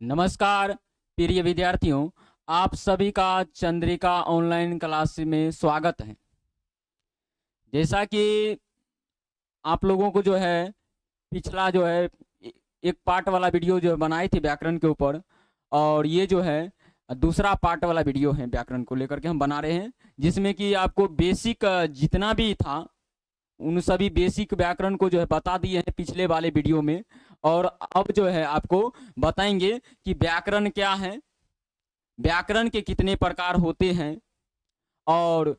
नमस्कार प्रिय विद्यार्थियों, आप सभी का चंद्रिका ऑनलाइन क्लास में स्वागत है। जैसा कि आप लोगों को जो है पिछला जो है एक पार्ट वाला वीडियो जो बनाई थी व्याकरण के ऊपर, और ये जो है दूसरा पार्ट वाला वीडियो है व्याकरण को लेकर के हम बना रहे हैं, जिसमें कि आपको बेसिक जितना भी था उन सभी बेसिक व्याकरण को जो है बता दिए हैं पिछले वाले वीडियो में। और अब जो है आपको बताएंगे कि व्याकरण क्या है, व्याकरण के कितने प्रकार होते हैं और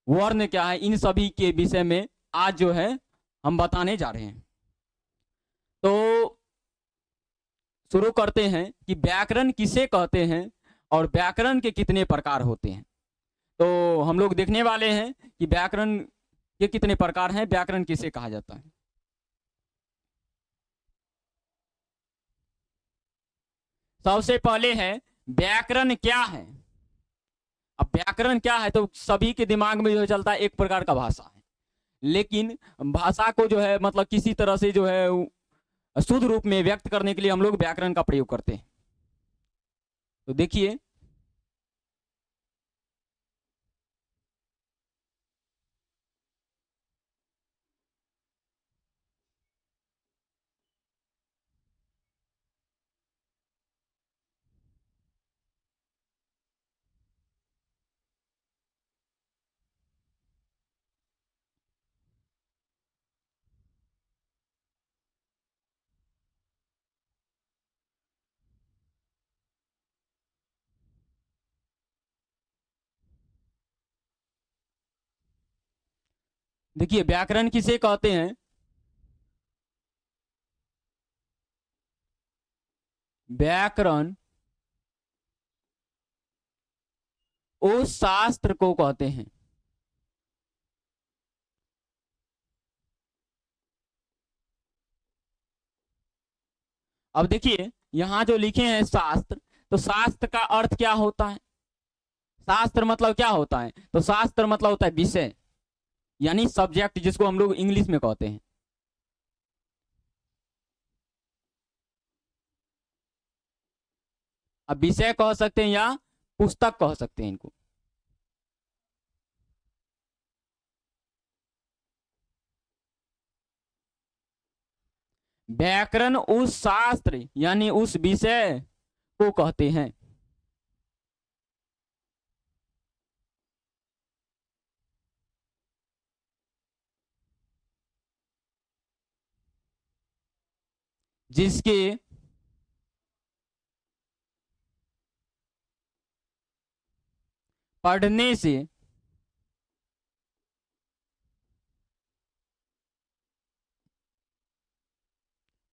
वर्ण क्या है, इन सभी के विषय में आज जो है हम बताने जा रहे हैं। तो शुरू करते हैं कि व्याकरण किसे कहते हैं और व्याकरण के कितने प्रकार होते हैं। तो हम लोग देखने वाले हैं कि व्याकरण के कितने प्रकार हैं, व्याकरण किसे कहा जाता है। सबसे पहले है व्याकरण क्या है। अब व्याकरण क्या है तो सभी के दिमाग में जो है चलता है एक प्रकार का भाषा है, लेकिन भाषा को जो है मतलब किसी तरह से जो है शुद्ध रूप में व्यक्त करने के लिए हम लोग व्याकरण का प्रयोग करते हैं। तो देखिए, देखिए व्याकरण किसे कहते हैं। व्याकरण उस शास्त्र को कहते हैं। अब देखिए यहां जो लिखे हैं शास्त्र, तो शास्त्र का अर्थ क्या होता है। शास्त्र मतलब क्या होता है, तो शास्त्र मतलब होता है विषय, यानी सब्जेक्ट, जिसको हम लोग इंग्लिश में कहते हैं। अब विषय कह सकते हैं या पुस्तक कह सकते हैं इनको। व्याकरण उस शास्त्र यानी उस विषय को कहते हैं जिसके पढ़ने से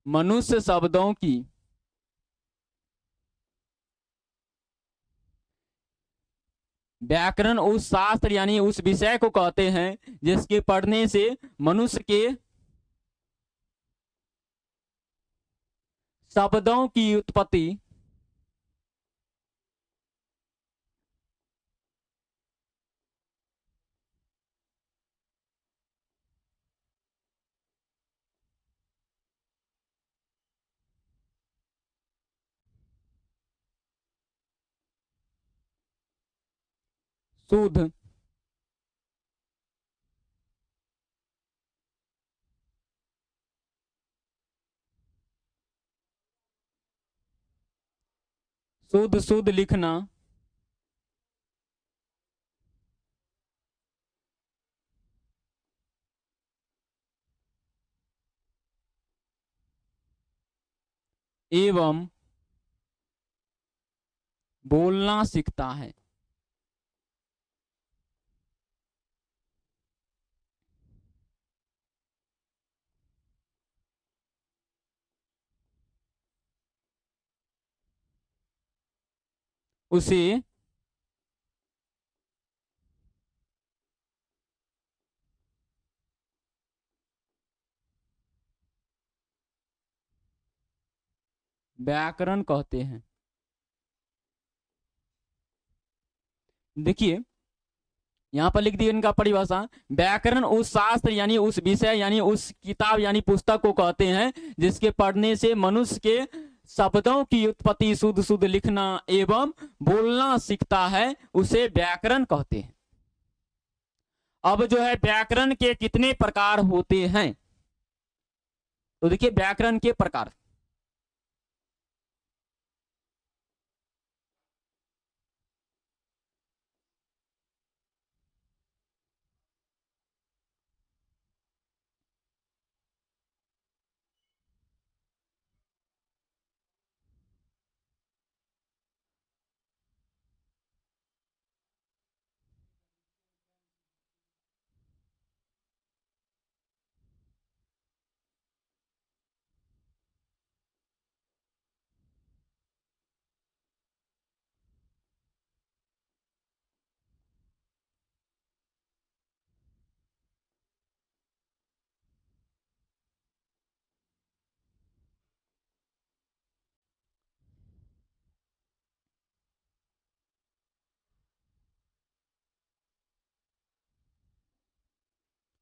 मनुष्य शब्दों की व्याकरण उस शास्त्र यानी उस विषय को कहते हैं जिसके पढ़ने से मनुष्य के शब्दों की उत्पत्ति शुद्ध शुद्ध शुद्ध लिखना एवं बोलना सीखता है। उसे व्याकरण कहते हैं। देखिए यहाँ पर लिख दिया इनका परिभाषा। व्याकरण उस शास्त्र यानी उस विषय यानी उस किताब यानी पुस्तक को कहते हैं जिसके पढ़ने से मनुष्य के शब्दों की उत्पत्ति शुद्ध शुद्ध लिखना एवं बोलना सीखता है, उसे व्याकरण कहते हैं। अब जो है व्याकरण के कितने प्रकार होते हैं, तो देखिए व्याकरण के प्रकार।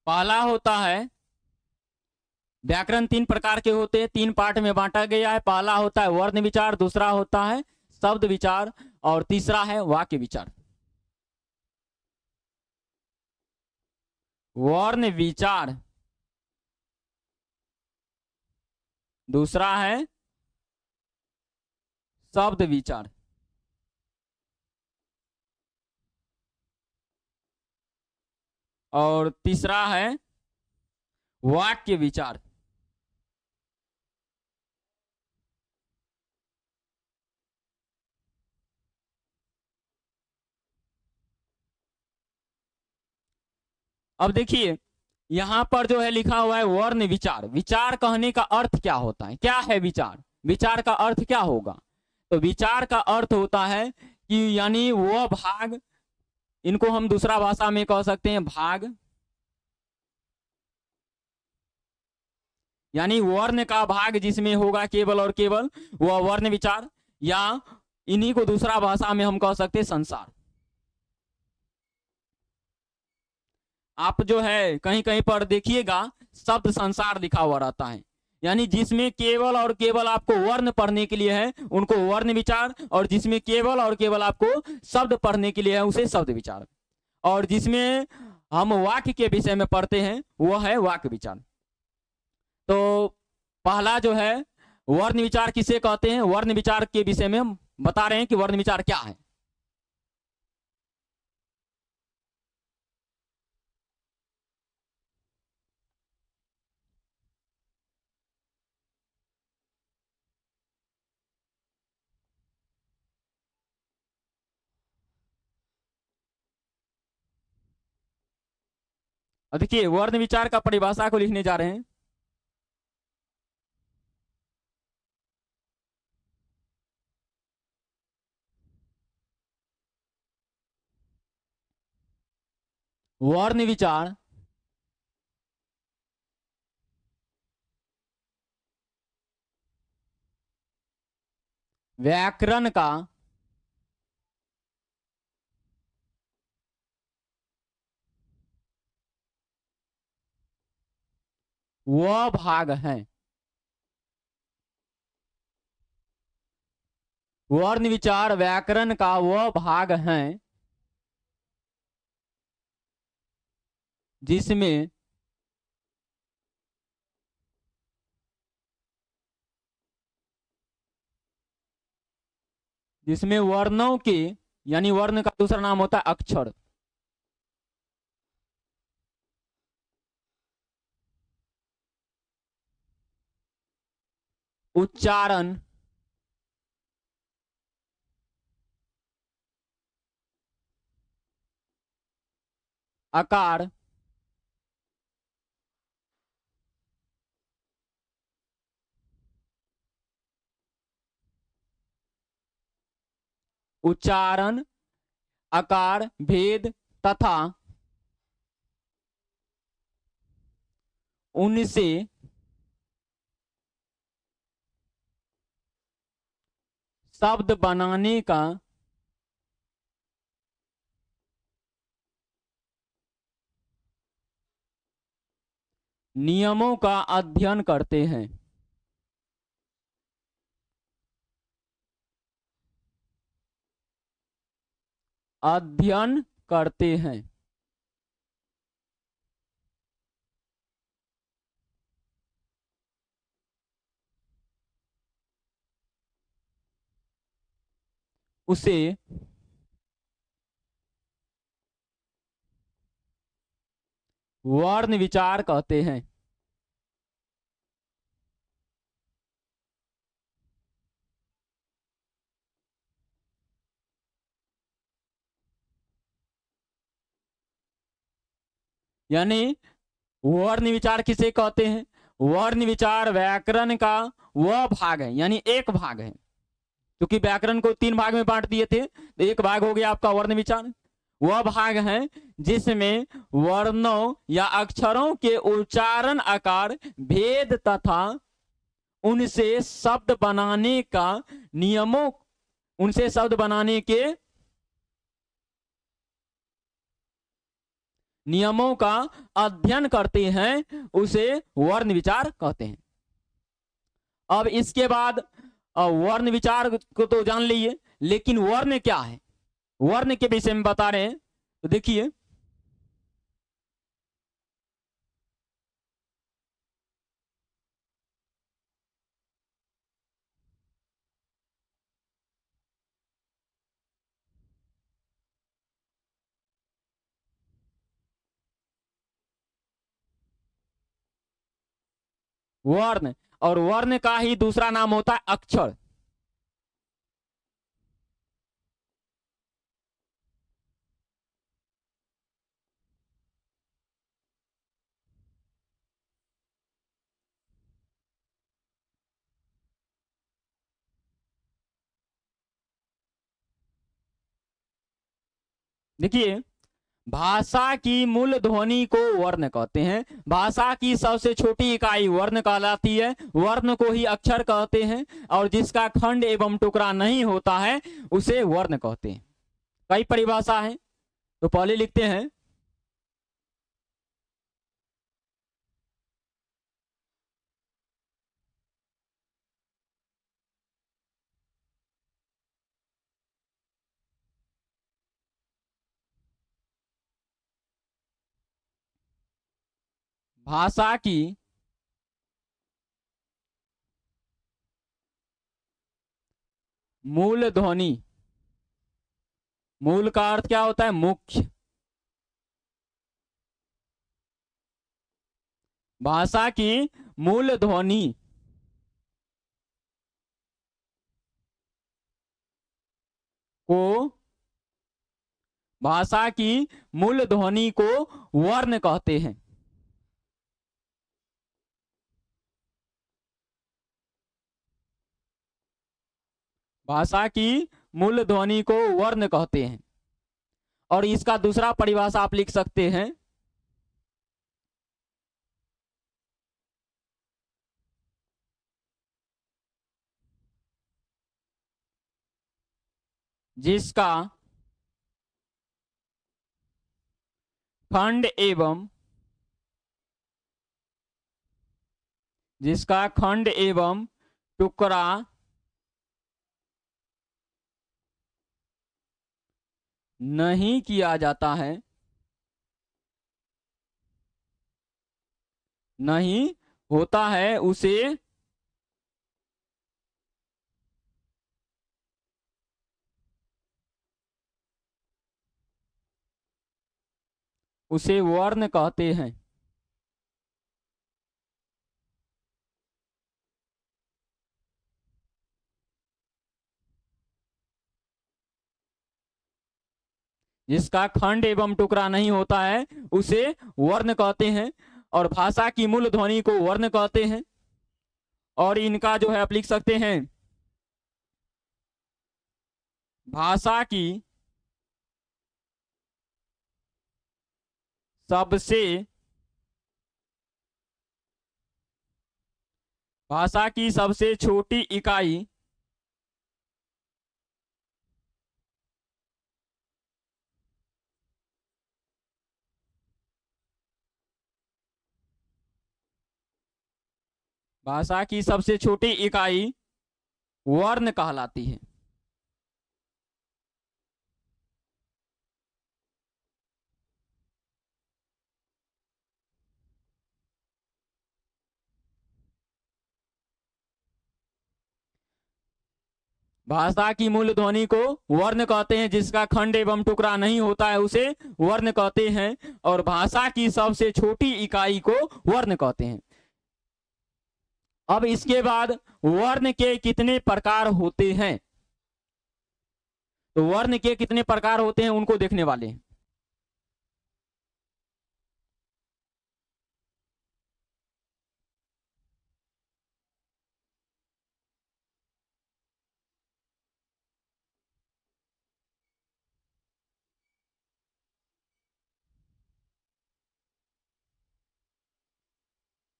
पहला होता है व्याकरण, तीन प्रकार के होते हैं, तीन पार्ट में बांटा गया है। पहला होता है वर्ण विचार, दूसरा होता है शब्द विचार, और तीसरा है वाक्य विचार। वर्ण विचार, दूसरा है शब्द विचार, और तीसरा है वाक्य विचार। अब देखिए यहां पर जो है लिखा हुआ है वर्ण विचार। विचार कहने का अर्थ क्या होता है, क्या है विचार, विचार का अर्थ क्या होगा? तो विचार का अर्थ होता है कि यानी वह भाग, इनको हम दूसरा भाषा में कह सकते हैं भाग, यानी वर्ण का भाग जिसमें होगा केवल और केवल वह वर्ण विचार, या इन्हीं को दूसरा भाषा में हम कह सकते हैं संसार। आप जो है कहीं कहीं पर देखिएगा शब्द संसार लिखा हुआ रहता है, यानी जिसमें केवल और केवल आपको वर्ण पढ़ने के लिए है उनको वर्ण विचार, और जिसमें केवल और केवल आपको शब्द पढ़ने के लिए है उसे शब्द विचार, और जिसमें हम वाक्य के विषय में पढ़ते हैं वह है वाक्य विचार। तो पहला जो है वर्ण विचार किसे कहते हैं, वर्ण विचार के विषय में हम बता रहे हैं कि वर्ण विचार क्या है। अब देखिए वर्ण विचार का परिभाषा को लिखने जा रहे हैं। वर्ण विचार व्याकरण का वह भाग है, वर्ण विचार व्याकरण का वह भाग है जिसमें जिसमें वर्णों के, यानी वर्ण का दूसरा नाम होता है अक्षर, उच्चारण, आकार, उच्चारण, आकार, भेद तथा उनसे शब्द बनाने का नियमों का अध्ययन करते हैं। अध्ययन करते हैं। उसे वर्ण विचार कहते हैं। यानी वर्ण विचार किसे कहते हैं? वर्ण विचार व्याकरण का वह भाग है, यानी एक भाग है, क्योंकि व्याकरण को 3 भाग में बांट दिए थे, तो एक भाग हो गया आपका वर्ण विचार। वह भाग है जिसमें वर्णों या अक्षरों के उच्चारण, आकार, भेद तथा उनसे शब्द बनाने का नियमों उनसे शब्द बनाने के नियमों का अध्ययन करते हैं, उसे वर्ण विचार कहते हैं। अब इसके बाद वर्ण विचार को तो जान लीजिए, लेकिन वर्ण क्या है, वर्ण के विषय में बता रहे हैं। तो देखिए, वर्ण और वर्ण का ही दूसरा नाम होता है अक्षर। देखिए, भाषा की मूल ध्वनि को वर्ण कहते हैं। भाषा की सबसे छोटी इकाई वर्ण कहलाती है। वर्ण को ही अक्षर कहते हैं, और जिसका खंड एवं टुकड़ा नहीं होता है उसे वर्ण कहते हैं। कई परिभाषा है, तो पहले लिखते हैं। भाषा की मूल ध्वनि, मूल का अर्थ क्या होता है? मुख्य। भाषा की मूल ध्वनि को भाषा की मूल ध्वनि को वर्ण कहते हैं। भाषा की मूल ध्वनि को वर्ण कहते हैं। और इसका दूसरा परिभाषा आप लिख सकते हैं। जिसका खंड एवं टुकड़ा नहीं किया जाता है, नहीं होता है, उसे वर्ण कहते हैं। जिसका खंड एवं टुकड़ा नहीं होता है उसे वर्ण कहते हैं, और भाषा की मूल ध्वनि को वर्ण कहते हैं। और इनका जो है आप लिख सकते हैं, भाषा की सबसे छोटी इकाई भाषा की सबसे छोटी इकाई वर्ण कहलाती है। भाषा की मूल ध्वनि को वर्ण कहते हैं, जिसका खंड एवं टुकड़ा नहीं होता है उसे वर्ण कहते हैं, और भाषा की सबसे छोटी इकाई को वर्ण कहते हैं। अब इसके बाद वर्ण के कितने प्रकार होते हैं, तो वर्ण के कितने प्रकार होते हैं उनको देखने वाले हैं।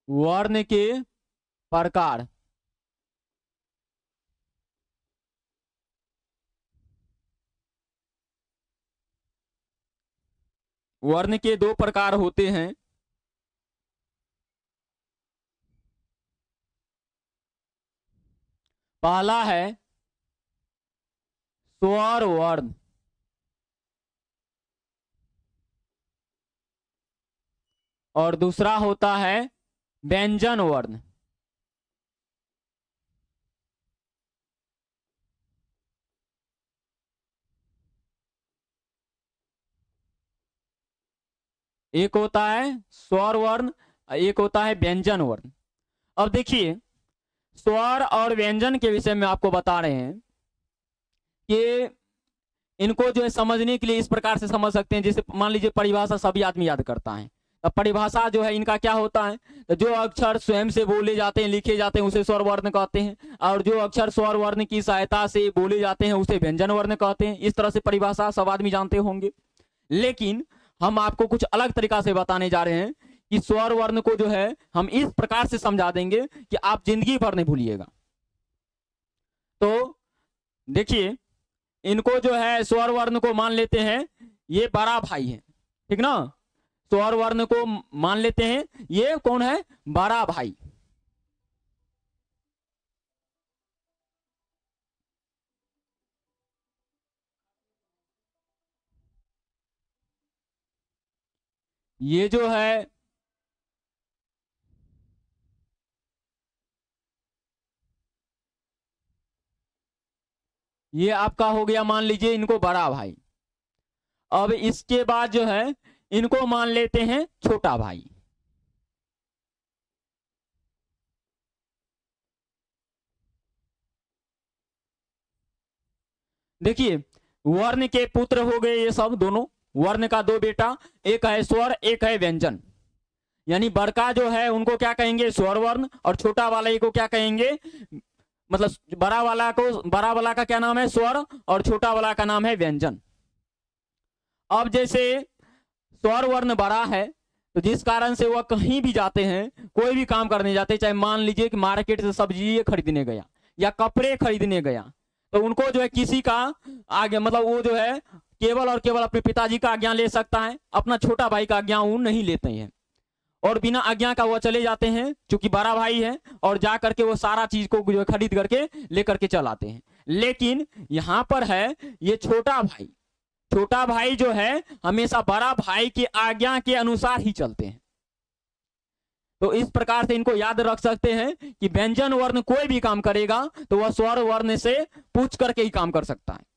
वर्ण के प्रकार, वर्ण के दो प्रकार होते हैं। पहला है स्वर वर्ण, और दूसरा होता है व्यंजन वर्ण। एक होता है स्वर वर्ण, एक होता है व्यंजन वर्ण। अब देखिए, स्वर और व्यंजन के विषय में आपको बता रहे हैं कि इनको जो है समझने के लिए इस प्रकार से समझ सकते हैं, जैसे मान लीजिए परिभाषा सभी आदमी याद करता है। अब परिभाषा जो है इनका क्या होता है, तो जो अक्षर स्वयं से बोले जाते हैं, लिखे जाते हैं, उसे स्वर वर्ण कहते हैं, और जो अक्षर स्वर वर्ण की सहायता से बोले जाते हैं उसे व्यंजन वर्ण कहते हैं। इस तरह से परिभाषा सब आदमी जानते होंगे। लेकिन हम आपको कुछ अलग तरीका से बताने जा रहे हैं कि स्वर वर्ण को जो है हम इस प्रकार से समझा देंगे कि आप जिंदगी भर नहीं भूलिएगा। तो देखिए, इनको जो है स्वर वर्ण को मान लेते हैं ये बड़ा भाई है, ठीक ना। स्वर वर्ण को मान लेते हैं ये कौन है, बड़ा भाई। ये जो है ये आपका हो गया, मान लीजिए इनको बड़ा भाई। अब इसके बाद जो है इनको मान लेते हैं छोटा भाई। देखिए, वर्ण के पुत्र हो गए ये सब दोनों, वर्ण का दो बेटा, एक है स्वर एक है व्यंजन। यानी बड़का जो है उनको क्या कहेंगे, स्वर वर्ण, और छोटा वाले को क्या कहेंगे, मतलब बड़ा वाला का क्या नाम है, स्वर, और छोटा वाला का नाम है व्यंजन। अब जैसे स्वर वर्ण बड़ा है, तो जिस कारण से वह कहीं भी जाते हैं, कोई भी काम करने जाते हैं, चाहे मान लीजिए कि मार्केट से सब्जी खरीदने गया या कपड़े खरीदने गया, तो उनको जो है किसी का आगे, मतलब वो जो है केवल और केवल अपने पिताजी का आज्ञा ले सकता है, अपना छोटा भाई का आज्ञा वो नहीं लेते हैं, और बिना आज्ञा का वो चले जाते हैं क्योंकि बड़ा भाई है, और जा करके वो सारा चीज को जो खरीद करके लेकर के चल आते हैं। लेकिन यहाँ पर है ये छोटा भाई, छोटा भाई जो है हमेशा बड़ा भाई की आज्ञा के अनुसार ही चलते हैं। तो इस प्रकार से इनको याद रख सकते हैं कि व्यंजन वर्ण कोई भी काम करेगा तो वह स्वर वर्ण से पूछ करके ही काम कर सकता है।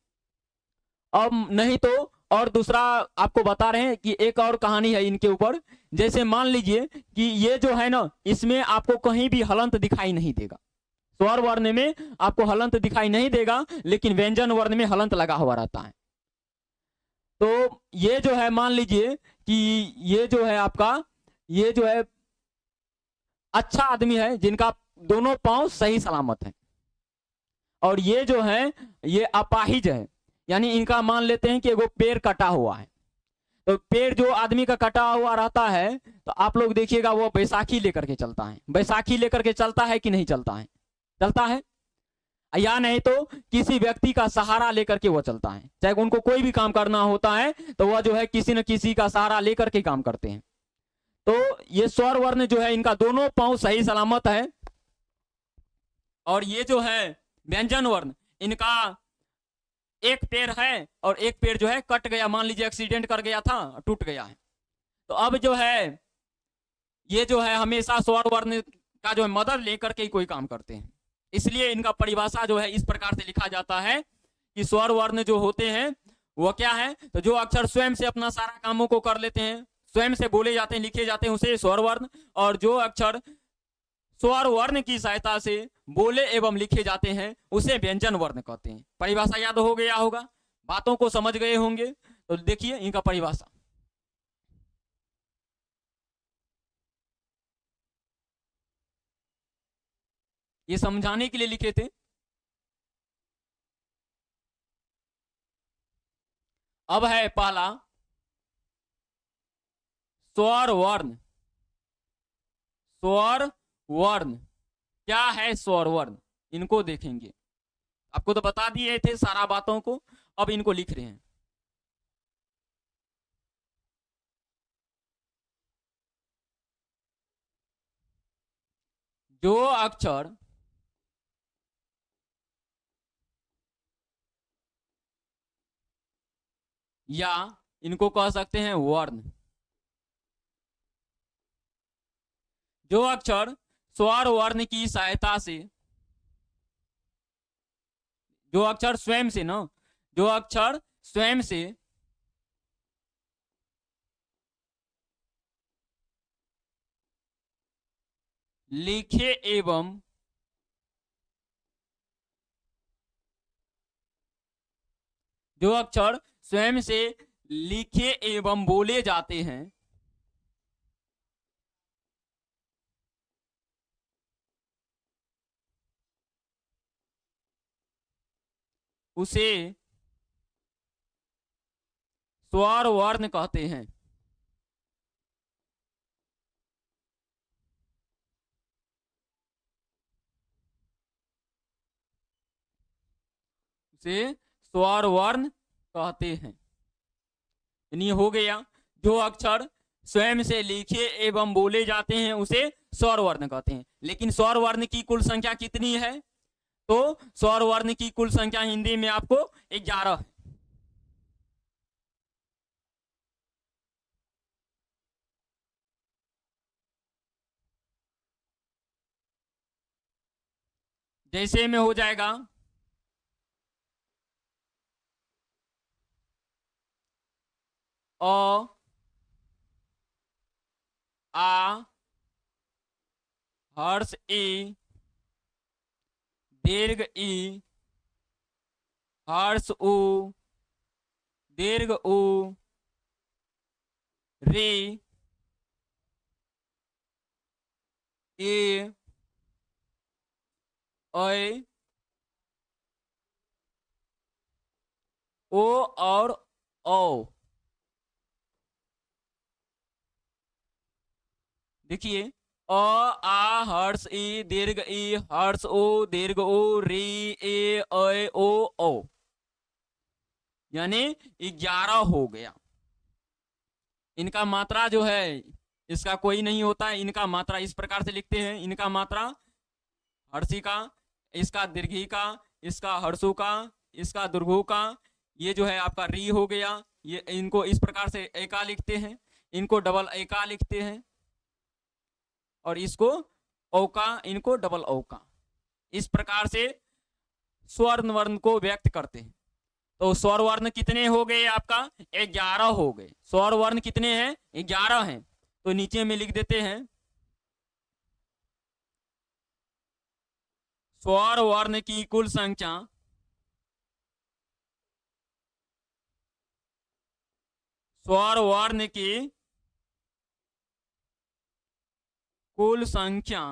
अब नहीं तो और दूसरा आपको बता रहे हैं कि एक और कहानी है इनके ऊपर। जैसे मान लीजिए कि ये जो है ना, इसमें आपको कहीं भी हलंत दिखाई नहीं देगा, स्वर वर्ण में आपको हलंत दिखाई नहीं देगा, लेकिन व्यंजन वर्ण में हलंत लगा हुआ रहता है। तो ये जो है मान लीजिए कि ये जो है आपका, ये जो है अच्छा आदमी है जिनका दोनों पांव सही सलामत है, और ये जो है ये अपाहिज है, यानी इनका मान लेते हैं कि वो पैर कटा हुआ है। तो पैर जो आदमी का कटा हुआ रहता है, तो आप लोग देखिएगा वो बैसाखी लेकर के चलता है। बैसाखी लेकर के चलता है कि नहीं चलता है, चलता है, या नहीं तो किसी व्यक्ति का सहारा लेकर के वो चलता है। चाहे उनको कोई भी काम करना होता है तो वह जो है किसी न किसी का सहारा लेकर के काम करते हैं। तो ये स्वर वर्ण जो है इनका दोनों पांव सही सलामत है, और ये जो है व्यंजन वर्ण, इनका एक पैर है और एक पैर जो है कट गया, मान लीजिए एक्सीडेंट कर गया था, टूट गया है। तो अब जो है ये जो है हमेशा स्वर वर्ण का जो है मदद लेकर के ही कोई काम करते हैं। इसलिए इनका परिभाषा जो है इस प्रकार से लिखा जाता है कि स्वर वर्ण जो होते हैं वो क्या है, तो जो अक्षर स्वयं से अपना सारा कामों को कर लेते हैं, स्वयं से बोले जाते हैं, लिखे जाते हैं, उसे स्वर वर्ण। और जो अक्षर स्वर वर्ण की सहायता से बोले एवं लिखे जाते हैं उसे व्यंजन वर्ण कहते हैं। परिभाषा याद हो गया होगा, बातों को समझ गए होंगे। तो देखिए इनका परिभाषा, ये समझाने के लिए लिखे थे। अब है पहला स्वर वर्ण। स्वर वर्ण क्या है? स्वर वर्ण इनको देखेंगे। आपको तो बता दिए थे सारा बातों को, अब इनको लिख रहे हैं। जो अक्षर या इनको कह सकते हैं वर्ण, जो अक्षर स्वर वर्ण की सहायता से, जो अक्षर स्वयं से ना, जो अक्षर स्वयं से लिखे एवं जो अक्षर स्वयं से लिखे एवं बोले जाते हैं उसे स्वर वर्ण कहते हैं। उसे स्वर वर्ण कहते हैं। यानी हो गया, जो अक्षर स्वयं से लिखे एवं बोले जाते हैं उसे स्वर वर्ण कहते हैं। लेकिन स्वर वर्ण की कुल संख्या कितनी है? तो स्वर वर्ण की कुल संख्या हिंदी में आपको 11 है। जैसे में हो जाएगा अ, आ, हर्ष ई, दीर्घ ई, हर्ष उ, दीर्घ उ, रे, ए, ऐ, ओ और औ। देखिए अ, आ, हर्ष ई, दीर्घ ई, हर्ष ओ, दीर्घ ओ, री, ए, ऐ, ओ, औ, यानी 11 हो गया। इनका मात्रा जो है इसका कोई नहीं होता है। इनका मात्रा इस प्रकार से लिखते हैं, इनका मात्रा हर्षी का, इसका दीर्घी का, इसका हर्षु का, इसका दुर्घु का, ये जो है आपका री हो गया। ये इनको इस प्रकार से एका लिखते हैं, इनको डबल एका लिखते हैं, और इसको औका, इनको डबल औका। इस प्रकार से स्वर्ण वर्ण को व्यक्त करते हैं। तो स्वर वर्ण कितने हो गए आपका? 11 हो गए। स्वर वर्ण कितने हैं? 11 हैं। तो नीचे में लिख देते हैं स्वर वर्ण की कुल संख्या स्वर वर्ण की कुल संख्या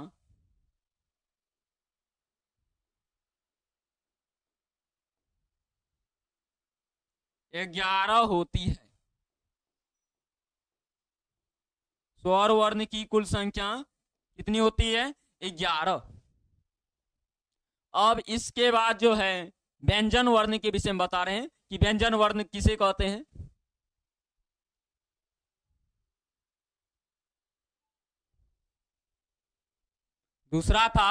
11 होती है। स्वर वर्ण की कुल संख्या कितनी होती है? 11। अब इसके बाद जो है व्यंजन वर्ण के विषय में बता रहे हैं कि व्यंजन वर्ण किसे कहते हैं। दूसरा था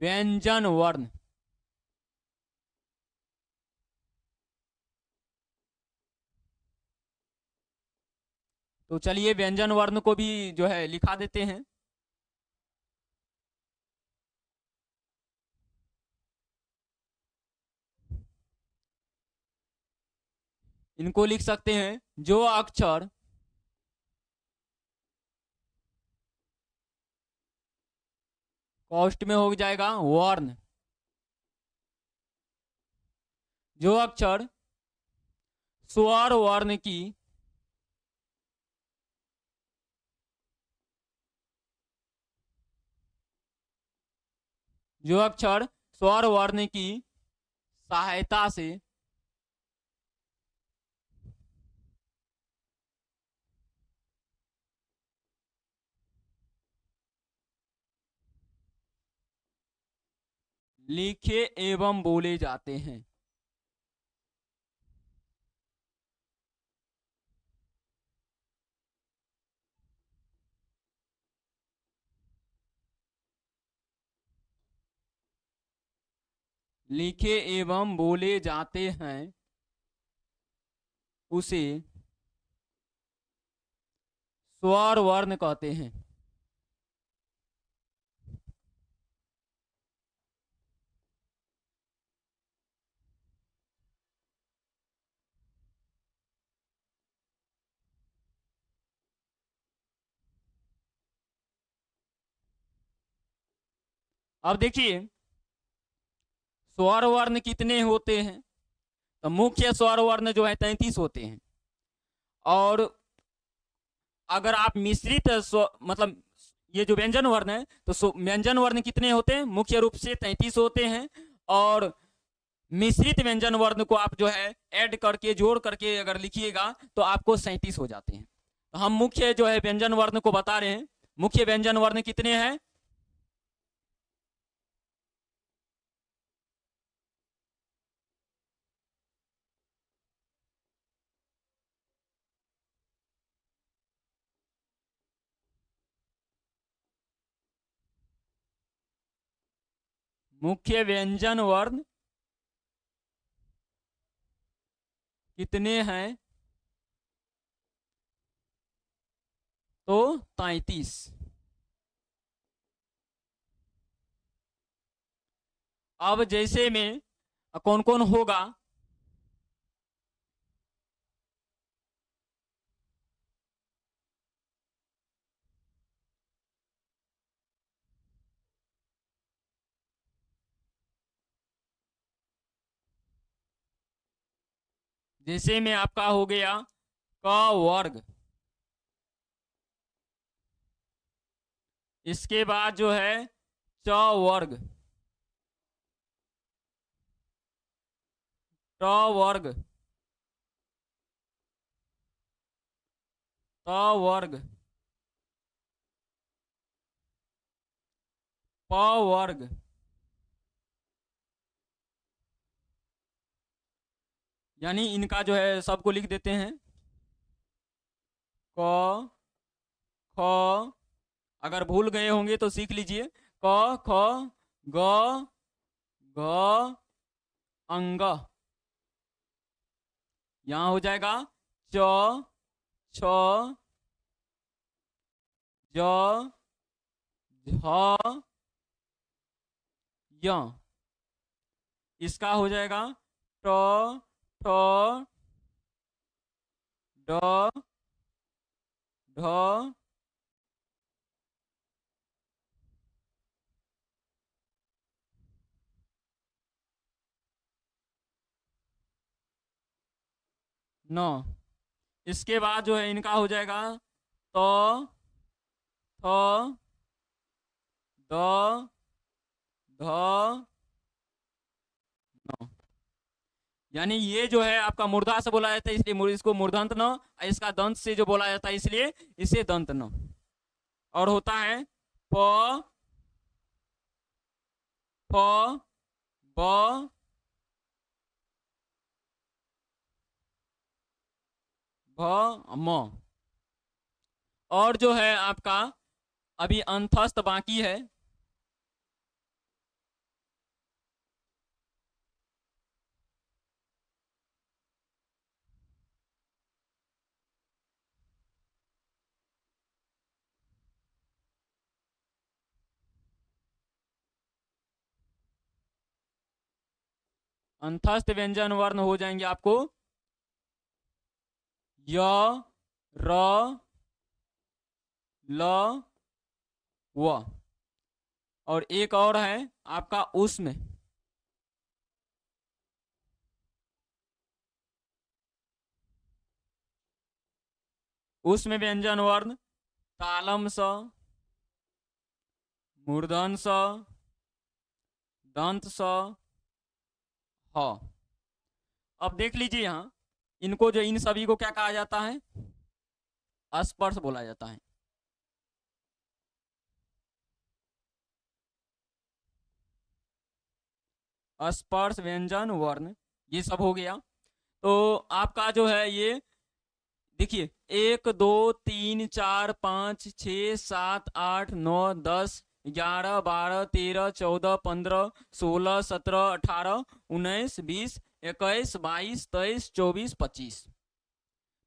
व्यंजन वर्ण। तो चलिए व्यंजन वर्ण को भी जो है लिखा देते हैं। इनको लिख सकते हैं जो अक्षर कॉस्ट में हो जाएगा वर्ण, जो अक्षर स्वर वर्ण की जो अक्षर स्वर वर्ण की सहायता से लिखे एवं बोले जाते हैं। लिखे एवं बोले जाते हैं उसे स्वर वर्ण कहते हैं। अब देखिए स्वर वर्ण कितने होते हैं, तो मुख्य स्वर वर्ण जो है 33 होते हैं। और अगर आप मिश्रित मतलब ये जो व्यंजन वर्ण है, तो व्यंजन वर्ण कितने होते हैं, मुख्य रूप से 33 होते हैं। और मिश्रित व्यंजन वर्ण को आप जो है ऐड करके जोड़ करके अगर लिखिएगा तो आपको 37 हो जाते हैं। तो हम मुख्य जो है व्यंजन वर्ण को बता रहे हैं। मुख्य व्यंजन वर्ण कितने हैं, मुख्य व्यंजन वर्ण कितने हैं, तो 33। अब जैसे में कौन कौन होगा, जैसे में आपका हो गया क वर्ग, इसके बाद जो है च वर्ग, ट वर्ग, त वर्ग, प वर्ग, यानी इनका जो है सबको लिख देते हैं। क ख, अगर भूल गए होंगे तो सीख लीजिए। क ख ग घ अंग, यहां हो जाएगा च छ ज झ य, इसका हो जाएगा ट ठ ड ढ न, इसके बाद जो है इनका हो जाएगा त थ द ध न, यानी ये जो है आपका मूर्धा से बोला जाता है इसलिए इसको मूर्धंत न, इसका दंत से जो बोला जाता है इसलिए इसे दंत न। और होता है प फ ब भ म। और जो है आपका अभी अंतस्थ बाकी है। अंतस्थ व्यंजन वर्ण हो जाएंगे आपको य, र, ल, व। और एक और है आपका उसमें। उसमें व्यंजन वर्ण तालम स, मूर्धन स, दंत स, ह। अब देख लीजिए यहाँ, इनको जो इन सभी को क्या कहा जाता है? स्पर्श बोला जाता है। स्पर्श व्यंजन वर्ण ये सब हो गया। तो आपका जो है ये देखिए 1 2 3 4 5 6 7 8 9 10 11 12 13 14 15 16 17 18 19 20 21 22 23 24 25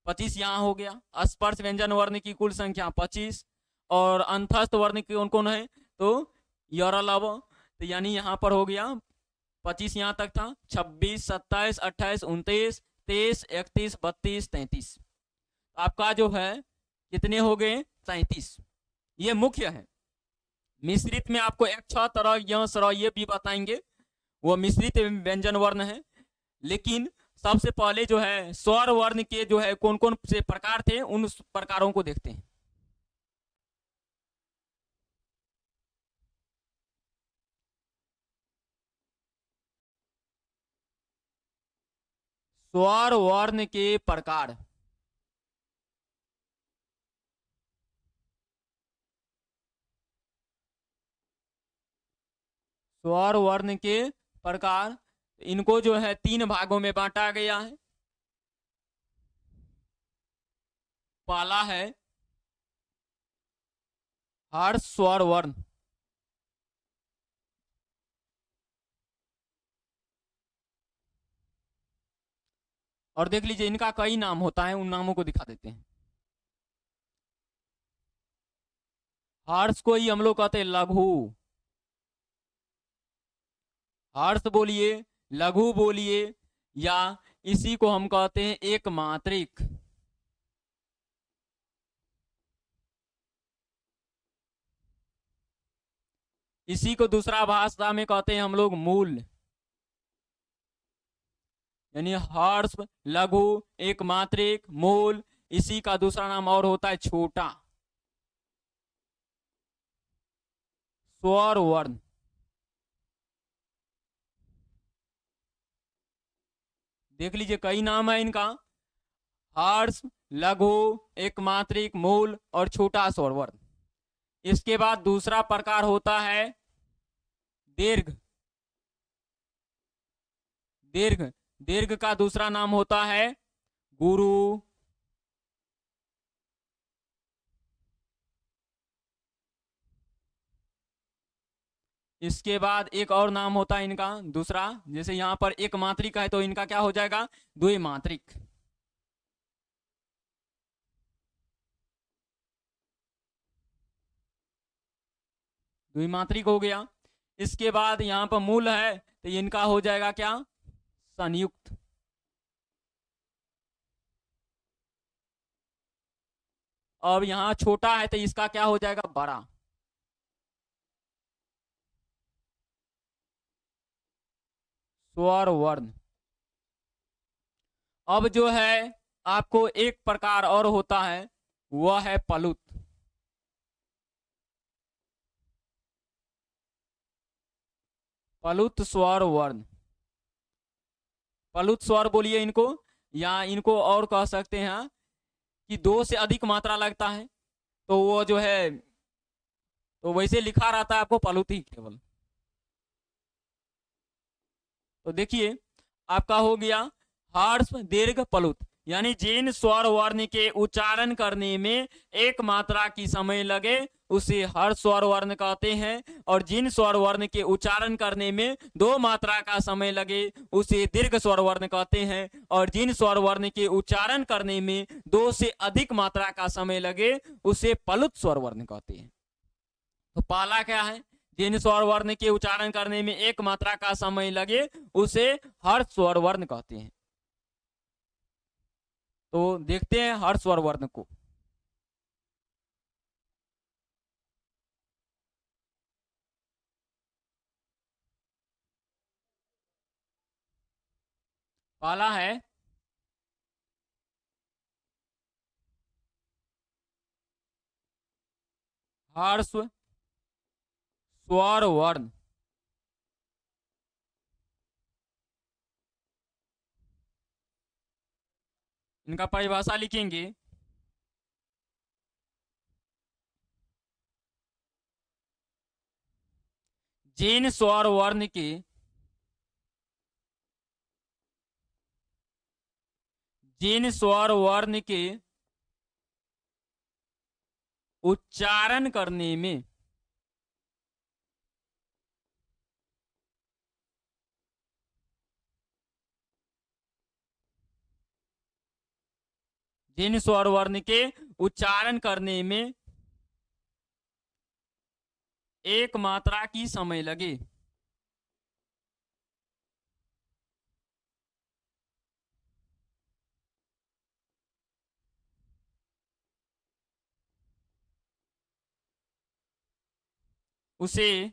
25 यहाँ हो गया। स्पर्श व्यंजन वर्ण की कुल संख्या 25। और अंतस्थ वर्ण कौन कौन है? तो यर लव, तो यानी यहाँ पर हो गया 25 यहाँ तक था। 26 27 28 29 23 31 32 33 आपका जो है कितने हो गए? 37। ये मुख्य है। मिश्रित में आपको एक 6 तरह य स्वर ये भी बताएंगे, वो मिश्रित व्यंजन वर्ण है। लेकिन सबसे पहले जो है स्वर वर्ण के जो है कौन कौन से प्रकार थे उन प्रकारों को देखते हैं। स्वर वर्ण के प्रकार। स्वर वर्ण के प्रकार इनको जो है 3 भागों में बांटा गया है। पहला है हर्ष स्वर वर्ण। और देख लीजिए इनका कई नाम होता है, उन नामों को दिखा देते हैं। हर्ष को ही हम लोग कहते हैं लघु। हर्ष बोलिए, लघु बोलिए, या इसी को हम कहते हैं एक मात्रिक। इसी को दूसरा भाषा में कहते हैं हम लोग मूल। यानी हर्ष, लघु, एक मात्रिक, मूल, इसी का दूसरा नाम और होता है छोटा स्वर वर्ण। देख लीजिए कई नाम है इनका, हर्ष, लघु, एक मात्रिक, मूल और छोटा स्वर वर्ण। इसके बाद दूसरा प्रकार होता है दीर्घ। दीर्घ, दीर्घ का दूसरा नाम होता है गुरु। इसके बाद एक और नाम होता है इनका दूसरा, जैसे यहां पर एक मात्रिक है तो इनका क्या हो जाएगा? द्विमात्रिक। द्विमात्रिक हो गया। इसके बाद यहां पर मूल है तो इनका हो जाएगा क्या? संयुक्त। अब यहां छोटा है तो इसका क्या हो जाएगा? बड़ा। स्वर वर्ण। अब जो है आपको एक प्रकार और होता है, वह है पलुत। पलुत स्वर वर्ण। पलुत स्वर बोलिए इनको, या इनको और कह सकते हैं कि 2 से अधिक मात्रा लगता है तो वो जो है तो वैसे लिखा रहता है आपको पलुत ही केवल। तो देखिए आपका हो गया हर्ष, दीर्घ, पलुत। यानी जिन स्वर वर्ण के उच्चारण करने में एक मात्रा की समय लगे उसे हर्ष स्वर वर्ण कहते हैं, और जिन स्वर वर्ण के उच्चारण करने में 2 मात्रा का समय लगे उसे दीर्घ स्वर वर्ण कहते हैं, और जिन स्वर वर्ण के उच्चारण करने में 2 से अधिक मात्रा का समय लगे उसे पलुत स्वर वर्ण कहते हैं। तो पहला क्या है? जिन स्वर वर्ण के उच्चारण करने में एक मात्रा का समय लगे उसे हर्ष स्वर वर्ण कहते हैं। तो देखते हैं हर स्वर वर्ण को। पहला है ह्रस्व स्वर वर्ण। इनका परिभाषा लिखेंगे। जिन स्वर वर्ण के उच्चारण करने में जिन स्वर वर्ण के उच्चारण करने में एक मात्रा की समय लगे उसे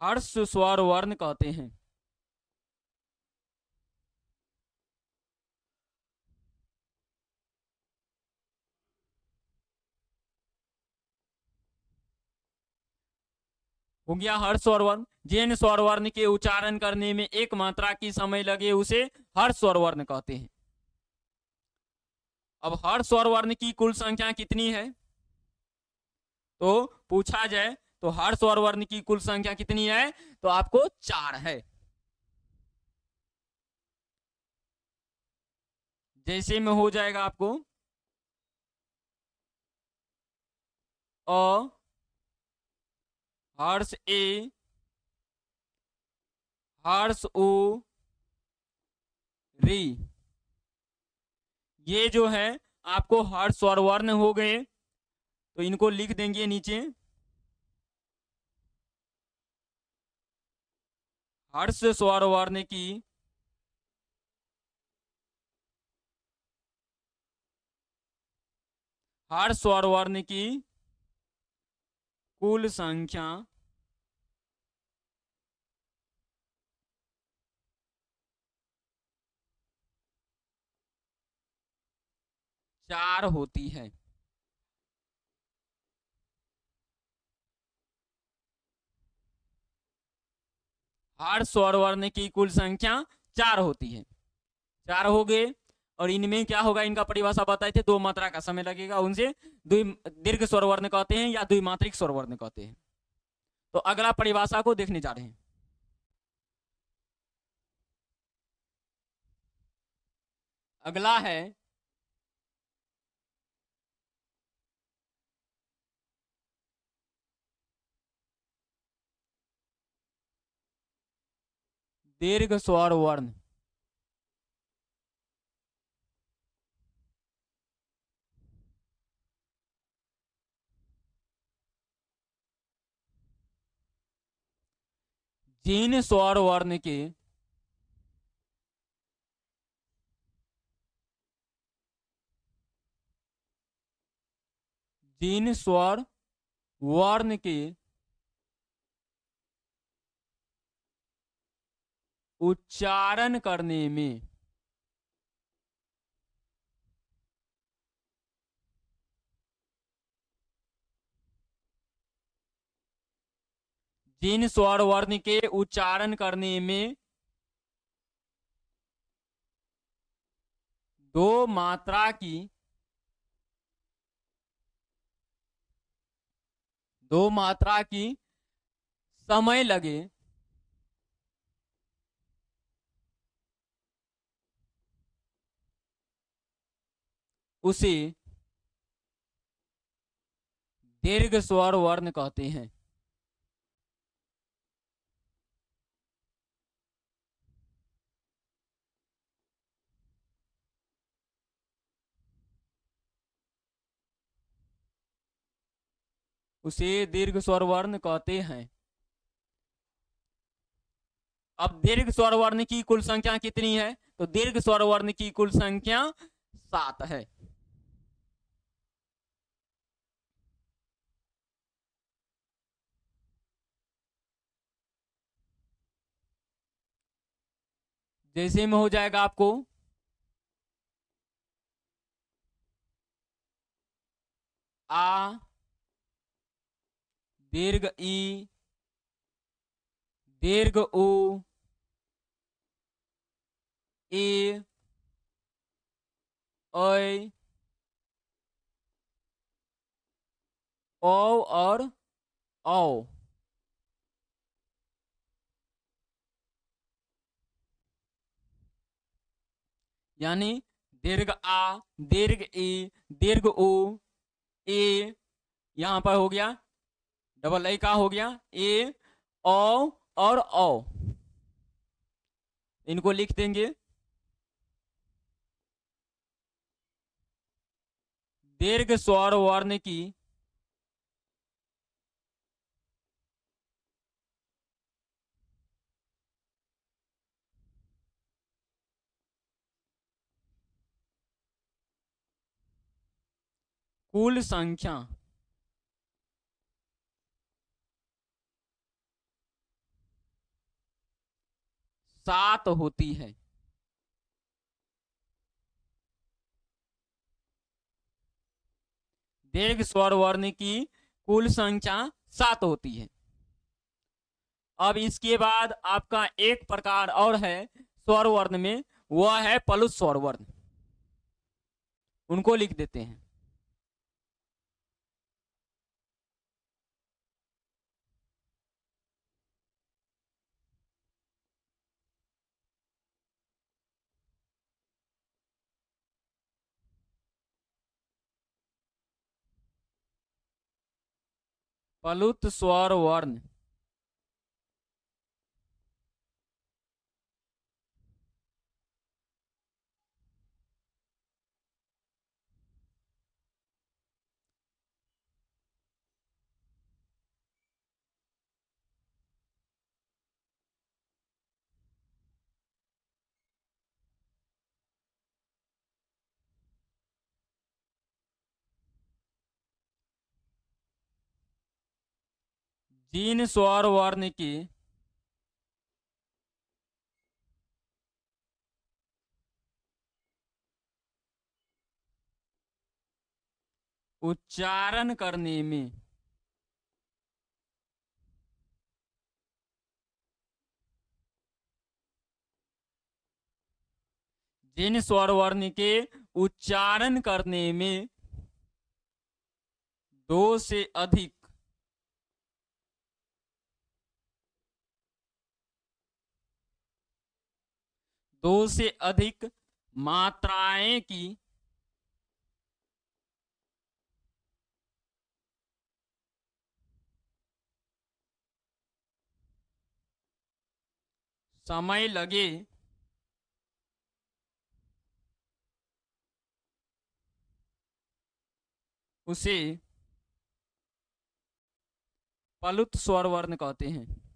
ह्रस्व स्वर वर्ण कहते हैं। हो गया हर्ष स्वर वर्ण। जिन स्वर वर्ण के उच्चारण करने में एक मात्रा की समय लगे उसे हर्ष स्वर वर्ण कहते हैं। अब हर स्वर वर्ण की कुल संख्या कितनी है तो पूछा जाए तो हर स्वर वर्ण की कुल संख्या कितनी है तो आपको 4 है। जैसे में हो जाएगा आपको अ, हर्ष ए, हर्ष ओ, री। ये जो है आपको हर स्वर वर्ण हो गए तो इनको लिख देंगे नीचे। हर्ष स्वर वर्ण की हर स्वर वर्ण की कुल संख्या 4 होती है। हर स्वर वर्ण की कुल संख्या 4 होती है। 4 हो गए और इनमें क्या होगा इनका परिभाषा बताए थे, 2 मात्रा का समय लगेगा, उनसे दीर्घ स्वर वर्ण कहते हैं या द्विमात्रिक स्वर वर्ण कहते हैं। तो अगला परिभाषा को देखने जा रहे हैं। अगला है दीर्घ स्वर वर्ण। जिन स्वर वर्ण के जिन स्वर वर्ण के उच्चारण करने में जिन स्वर वर्ण के उच्चारण करने में 2 मात्रा की 2 मात्रा की समय लगे उसे दीर्घ स्वर वर्ण कहते हैं। उसे दीर्घ स्वर वर्ण कहते हैं। अब दीर्घ स्वर वर्ण की कुल संख्या कितनी है? तो दीर्घ स्वर वर्ण की कुल संख्या 7 है। जैसे में हो जाएगा आपको आ, दीर्घ ई, दीर्घ उ, ए, ऐ, औ और औ। यानी दीर्घ आ, दीर्घ ई, दीर्घ उ, ए, यहां पर हो गया डबल ए का हो गया ए, औ और औ। इनको लिख देंगे। दीर्घ स्वर वर्ण की कुल संख्या 7 होती है। दीर्घ स्वर वर्ण की कुल संख्या 7 होती है। अब इसके बाद आपका एक प्रकार और है स्वर वर्ण में, वह है पलुत स्वर वर्ण। उनको लिख देते हैं। पलुत स्वर वर्ण जिन स्वर वर्ण की उच्चारण करने में जिन स्वर वर्ण के उच्चारण करने में दो से अधिक मात्राएं की समय लगे उसे पलुत स्वर वर्ण कहते हैं।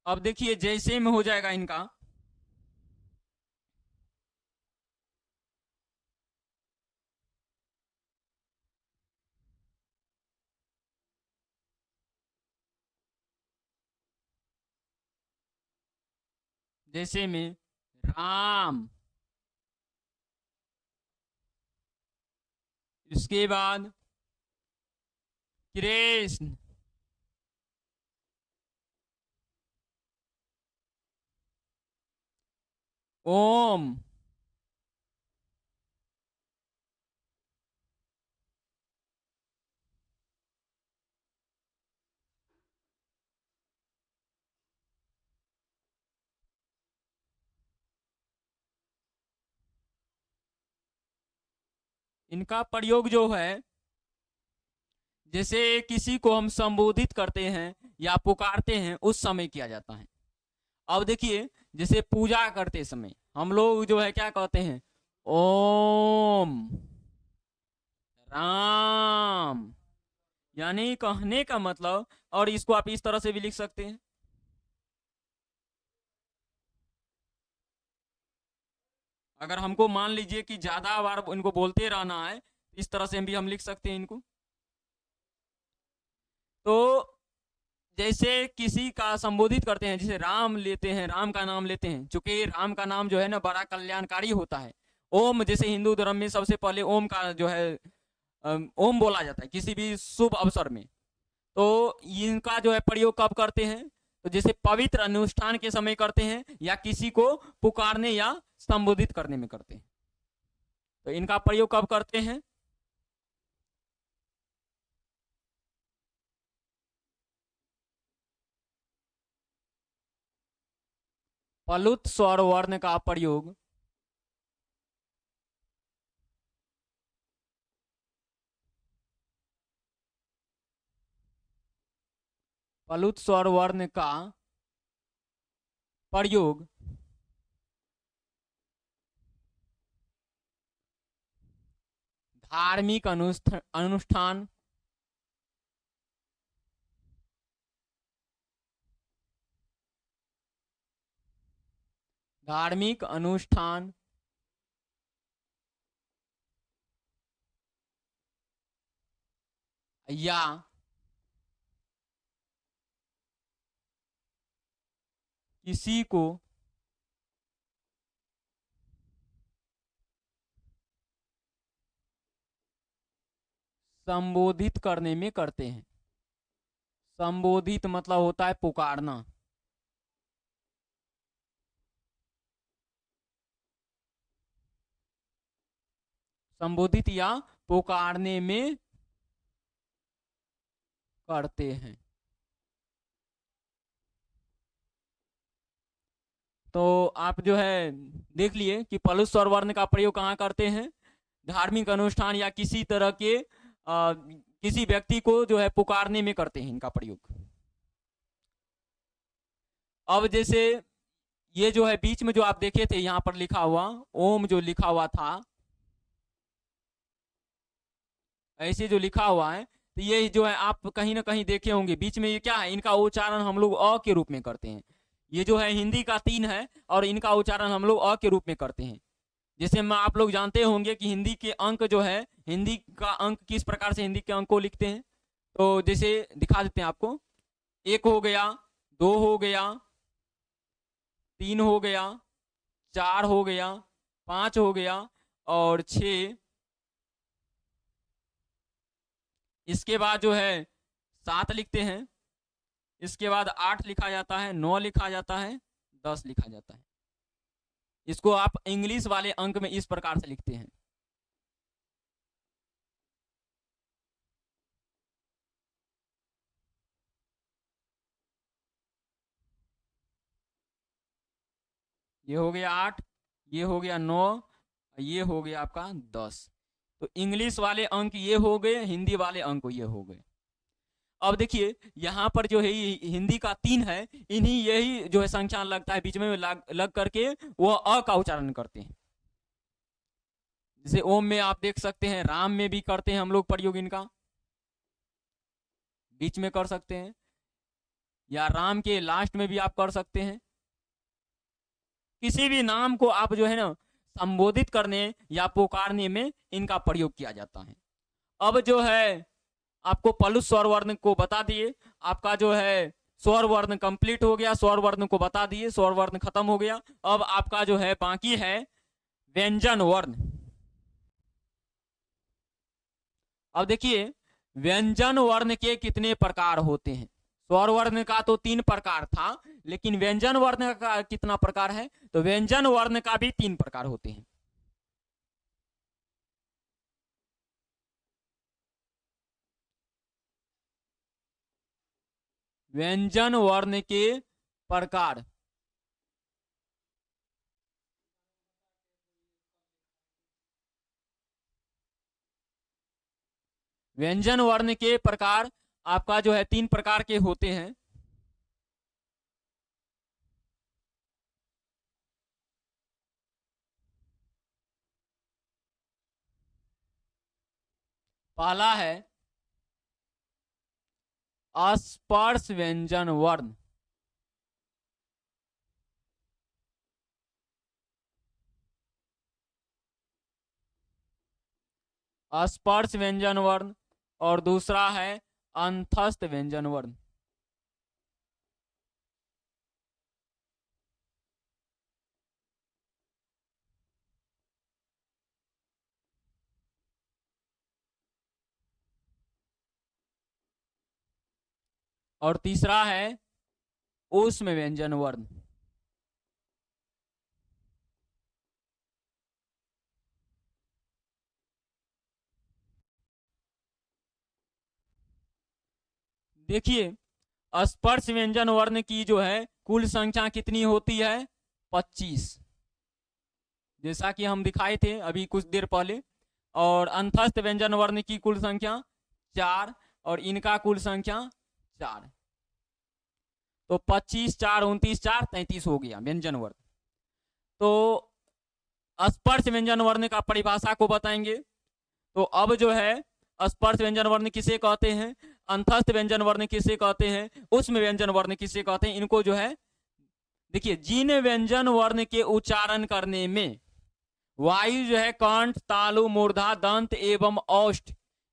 अब देखिए जैसे में हो जाएगा इनका जैसे में राम, इसके बाद कृष्ण, ओम, इनका प्रयोग जो है जैसे किसी को हम संबोधित करते हैं या पुकारते हैं उस समय किया जाता है। अब देखिए, जैसे पूजा करते समय हम लोग जो है क्या कहते हैं, ओम राम, यानी कहने का मतलब, और इसको आप इस तरह से भी लिख सकते हैं, अगर हमको मान लीजिए कि ज्यादा बार इनको बोलते रहना है, इस तरह से हम लिख सकते हैं इनको। तो जैसे किसी का संबोधित करते हैं, जैसे राम लेते हैं, राम का नाम लेते हैं, चूंकि राम का नाम जो है ना बड़ा कल्याणकारी होता है। ओम, जैसे हिंदू धर्म में सबसे पहले ओम का जो है ओम बोला जाता है किसी भी शुभ अवसर में। तो इनका जो है प्रयोग कब करते हैं, तो जैसे पवित्र अनुष्ठान के समय करते हैं, या किसी को पुकारने या संबोधित करने में करते हैं। तो इनका प्रयोग कब करते हैं, प्लुत स्वर वर्ण का प्रयोग प्लुत स्वर वर्ण का प्रयोग धार्मिक अनुष्ठान धार्मिक अनुष्ठान या किसी को संबोधित करने में करते हैं। संबोधित मतलब होता है पुकारना। संबोधित या पुकारने में करते हैं। तो आप जो है देख लिए कि प्लुत स्वर वर्ण का प्रयोग कहाँ करते हैं, धार्मिक अनुष्ठान या किसी तरह के किसी व्यक्ति को जो है पुकारने में करते हैं इनका प्रयोग। अब जैसे ये जो है बीच में जो आप देखे थे यहाँ पर लिखा हुआ ओम, जो लिखा हुआ था ऐसे जो लिखा हुआ है, तो ये जो है आप कहीं ना कहीं देखे होंगे बीच में, ये क्या है, इनका उच्चारण हम लोग अ के रूप में करते हैं। ये जो है हिंदी का 3 है और इनका उच्चारण हम लोग अ के रूप में करते हैं। जैसे आप लोग जानते होंगे कि हिंदी के अंक जो है, हिंदी का अंक किस प्रकार से हिंदी के अंक को लिखते हैं। तो जैसे दिखा देते हैं आपको, 1 हो गया, 2 हो गया, 3 हो गया, 4 हो गया, 5 हो गया और 6। इसके बाद जो है 7 लिखते हैं, इसके बाद 8 लिखा जाता है, 9 लिखा जाता है, 10 लिखा जाता है। इसको आप इंग्लिश वाले अंक में इस प्रकार से लिखते हैं। ये हो गया 8, ये हो गया 9, ये हो गया आपका 10। तो इंग्लिश वाले अंक ये हो गए, हिंदी वाले अंक ये हो गए। अब देखिए यहाँ पर जो है हिंदी का 3 है, इन्हीं यही जो है संख्या लगता है बीच में लग करके वो अ का उच्चारण करते हैं। जैसे ओम में आप देख सकते हैं, राम में भी करते हैं हम लोग प्रयोग इनका, बीच में कर सकते हैं, या राम के लास्ट में भी आप कर सकते हैं। किसी भी नाम को आप जो है ना संबोधित करने या पुकारने में इनका प्रयोग किया जाता है। अब जो है आपको प्लुत स्वर वर्ण को बता दिए, आपका जो है स्वर वर्ण कंप्लीट हो गया, स्वर वर्ण को बता दिए, स्वर वर्ण खत्म हो गया। अब आपका जो है बाकी है व्यंजन वर्ण। अब देखिए व्यंजन वर्ण के कितने प्रकार होते हैं। स्वर वर्ण का तो 3 प्रकार था, लेकिन व्यंजन वर्ण का कितना प्रकार है, तो व्यंजन वर्ण का भी 3 प्रकार होते हैं। व्यंजन वर्ण के प्रकार, व्यंजन वर्ण के प्रकार आपका जो है 3 प्रकार के होते हैं। पहला है अस्पर्श व्यंजन वर्ण। अस्पर्श व्यंजन वर्ण। और दूसरा है अंतस्थ व्यंजन वर्ण। और तीसरा है ऊष्म व्यंजन वर्ण। देखिए, स्पर्श व्यंजन वर्ण की जो है कुल संख्या कितनी होती है? 25, जैसा कि हम दिखाए थे अभी कुछ देर पहले। और अंतस्थ व्यंजन वर्ण की कुल संख्या 4, और इनका कुल संख्या 4। तो 25, 4, 29, 4, 33 हो गया व्यंजन वर्ण। तो स्पर्श व्यंजन वर्ण का परिभाषा को बताएंगे। तो अब जो है स्पर्श व्यंजन वर्ण किसे कहते हैं, अंतस्थ व्यंजन वर्ण किसे कहते हैं, ऊष्म व्यंजन वर्ण किसे कहते हैं, इनको जो है देखिए, जिन व्यंजन वर्ण के उच्चारण करने में वायु जो है कंठ, तालु, मूर्धा, दंत एवं औष्ठ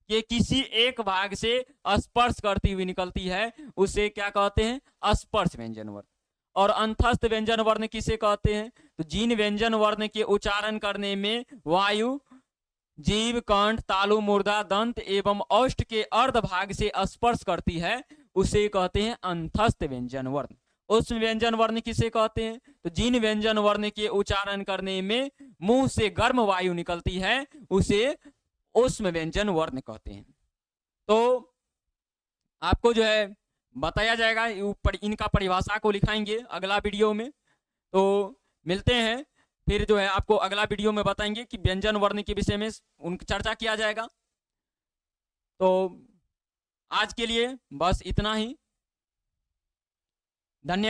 के किसी एक भाग से स्पर्श करती हुई निकलती है, उसे क्या कहते हैं? स्पर्श व्यंजन वर्ण। और अंतस्थ व्यंजन वर्ण किसे कहते हैं? तो जिन व्यंजन वर्ण के उच्चारण करने में वायु जीव, कंठ, तालु, मूर्धा, दंत एवं औष्ठ के अर्ध भाग से स्पर्श करती है, उसे कहते हैं अंतस्थ व्यंजन वर्ण। ऊष्म व्यंजन वर्ण किसे कहते हैं? तो जिन व्यंजन वर्ण के उच्चारण करने में मुंह से गर्म वायु निकलती है, उसे ऊष्म व्यंजन वर्ण कहते हैं। तो आपको जो है बताया जाएगा, इनका परिभाषा को लिखाएंगे अगला वीडियो में। तो मिलते हैं फिर, जो है आपको अगला वीडियो में बताएंगे कि व्यंजन वर्ण के विषय में उनकी चर्चा किया जाएगा। तो आज के लिए बस इतना ही। धन्यवाद।